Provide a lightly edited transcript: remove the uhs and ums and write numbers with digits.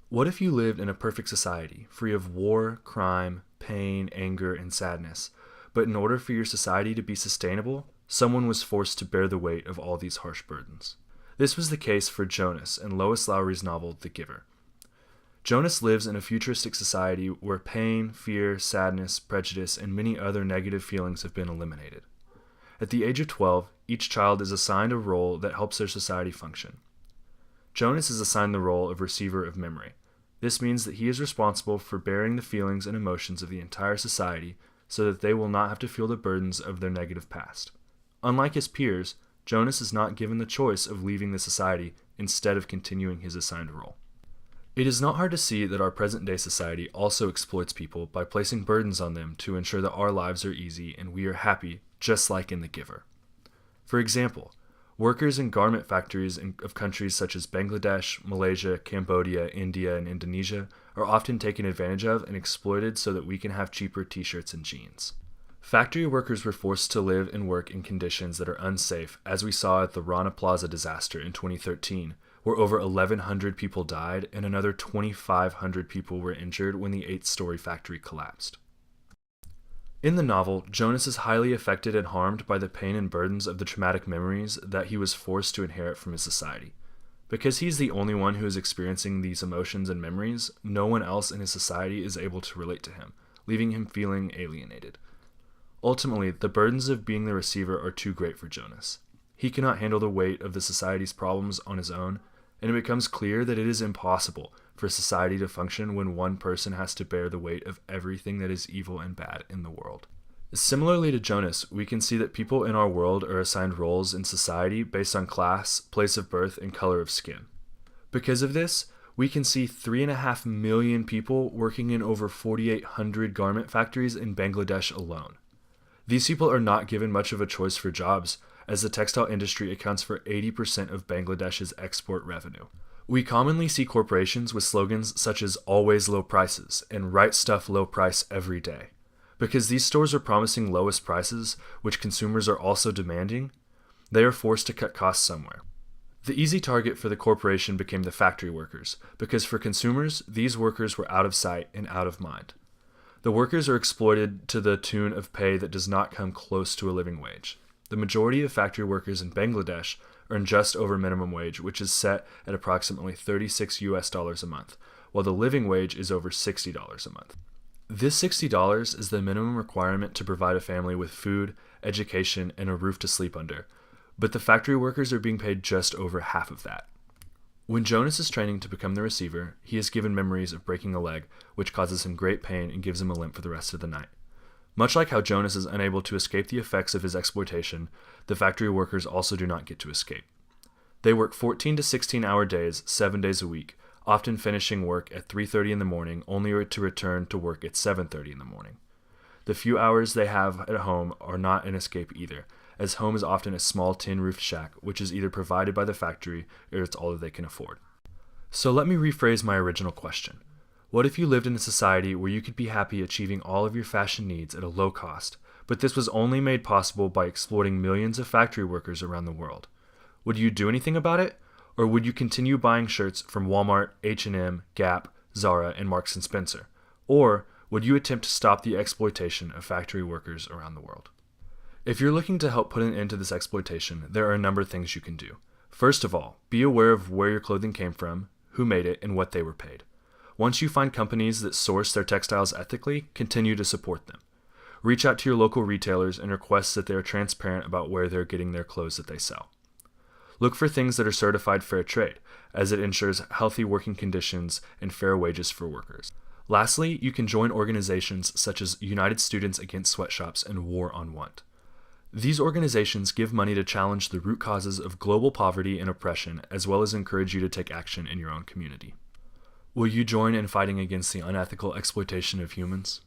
What if you lived in a perfect society, free of war, crime, pain, anger, and sadness, but in order for your society to be sustainable, someone was forced to bear the weight of all these harsh burdens? This was the case for Jonas in Lois Lowry's novel The Giver. Jonas lives in a futuristic society where pain, fear, sadness, prejudice, and many other negative feelings have been eliminated. At the age of 12, each child is assigned a role that helps their society function. Jonas is assigned the role of receiver of memory. This means that he is responsible for bearing the feelings and emotions of the entire society so that they will not have to feel the burdens of their negative past. Unlike his peers, Jonas is not given the choice of leaving the society instead of continuing his assigned role. It is not hard to see that our present-day society also exploits people by placing burdens on them to ensure that our lives are easy and we are happy, just like in The Giver. For example, workers in garment factories of countries such as Bangladesh, Malaysia, Cambodia, India, and Indonesia are often taken advantage of and exploited so that we can have cheaper t-shirts and jeans. Factory workers were forced to live and work in conditions that are unsafe, as we saw at the Rana Plaza disaster in 2013, where over 1,100 people died and another 2,500 people were injured when the 8-story factory collapsed. In the novel, Jonas is highly affected and harmed by the pain and burdens of the traumatic memories that he was forced to inherit from his society. Because he's the only one who is experiencing these emotions and memories, no one else in his society is able to relate to him, leaving him feeling alienated. Ultimately, the burdens of being the receiver are too great for Jonas. He cannot handle the weight of the society's problems on his own, and it becomes clear that it is impossible for society to function when one person has to bear the weight of everything that is evil and bad in the world. Similarly to Jonas, we can see that people in our world are assigned roles in society based on class, place of birth, and color of skin. Because of this, we can see 3.5 million people working in over 4,800 garment factories in Bangladesh alone. These people are not given much of a choice for jobs, as the textile industry accounts for 80% of Bangladesh's export revenue. We commonly see corporations with slogans such as "always low prices" and "right stuff low price every day." Because these stores are promising lowest prices, which consumers are also demanding, they are forced to cut costs somewhere. The easy target for the corporation became the factory workers, because for consumers, these workers were out of sight and out of mind. The workers are exploited to the tune of pay that does not come close to a living wage. The majority of factory workers in Bangladesh earn just over minimum wage, which is set at approximately $36 a month, while the living wage is over $60 a month. This $60 is the minimum requirement to provide a family with food, education, and a roof to sleep under, but the factory workers are being paid just over half of that. When Jonas is training to become the receiver, he is given memories of breaking a leg, which causes him great pain and gives him a limp for the rest of the night. Much like how Jonas is unable to escape the effects of his exploitation, the factory workers also do not get to escape. They work 14 to 16-hour days, 7 days a week, often finishing work at 3:30 in the morning, only to return to work at 7:30 in the morning. The few hours they have at home are not an escape either, as home is often a small tin-roofed shack, which is either provided by the factory or it's all that they can afford. So let me rephrase my original question. What if you lived in a society where you could be happy achieving all of your fashion needs at a low cost, but this was only made possible by exploiting millions of factory workers around the world? Would you do anything about it? Or would you continue buying shirts from Walmart, H&M, Gap, Zara, and Marks & Spencer? Or would you attempt to stop the exploitation of factory workers around the world? If you're looking to help put an end to this exploitation, there are a number of things you can do. First of all, be aware of where your clothing came from, who made it, and what they were paid. Once you find companies that source their textiles ethically, continue to support them. Reach out to your local retailers and request that they are transparent about where they're getting their clothes that they sell. Look for things that are certified fair trade, as it ensures healthy working conditions and fair wages for workers. Lastly, you can join organizations such as United Students Against Sweatshops and War on Want. These organizations give money to challenge the root causes of global poverty and oppression, as well as encourage you to take action in your own community. Will you join in fighting against the unethical exploitation of humans?